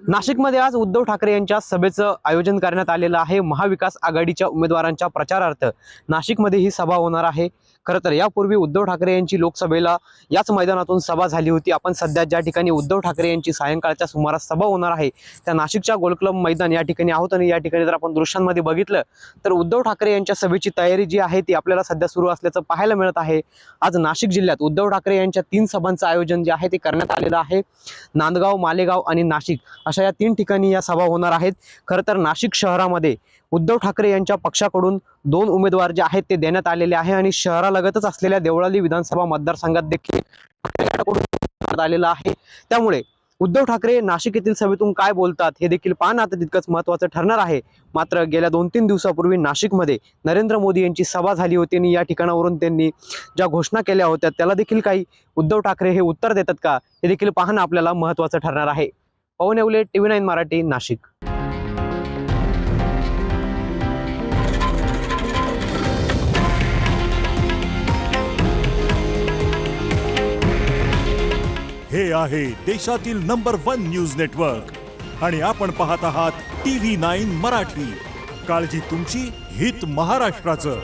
नाशिकमध्ये आज उद्धव ठाकरे यांच्या सभेचं आयोजन करण्यात आलेलं आहे। महाविकास आघाडीच्या उमेदवारांच्या प्रचारार्थ नाशिकमध्ये ही सभा होणार आहे। खरं तर यापूर्वी उद्धव ठाकरे यांची लोकसभेला याच मैदानातून सभा झाली होती। आपण सध्या ज्या ठिकाणी उद्धव ठाकरे यांची सायंकाळच्या सुमारास सभा होणार आहे त्या नाशिकच्या गोल्ड क्लब मैदान या ठिकाणी आहोत आणि या ठिकाणी जर आपण दृश्यांमध्ये बघितलं तर उद्धव ठाकरे यांच्या सभेची तयारी जी आहे ती आपल्याला सध्या सुरू असल्याचं पाहायला मिळत आहे। आज नाशिक जिल्ह्यात उद्धव ठाकरे यांच्या 3 सभांचं आयोजन जे आहे ते करण्यात आलेलं आहे। नांदगाव, मालेगाव आणि नाशिक अशा या 3 ठिकाणी या सभा होणार आहेत। खरं तर नाशिक शहरामध्ये उद्धव ठाकरे यांच्या पक्षाकडून 2 उमेदवार जे आहेत ते देण्यात आलेले आहे आणि शहरालगतच असलेल्या देवळाली विधानसभा मतदारसंघात देखील आलेला आहे। त्यामुळे उद्धव ठाकरे नाशिक येथील सभेतून काय बोलतात हे देखील पाहणं आता तितकंच महत्त्वाचं ठरणार आहे। मात्र गेल्या 2-3 दिवसापूर्वी नाशिकमध्ये नरेंद्र मोदी यांची सभा झाली होती आणि या ठिकाणावरून त्यांनी ज्या घोषणा केल्या होत्या त्याला देखील काही उद्धव ठाकरे हे उत्तर देतात का हे देखील पाहणं आपल्याला महत्त्वाचं ठरणार आहे। पवन येवले, TV9 मराठी, नाशिक। हे आहे देशातील नंबर 1 न्यूज नेटवर्क आणि आपण पाहत आहात TV9 मराठी। काळजी तुमची, हित महाराष्ट्राचं।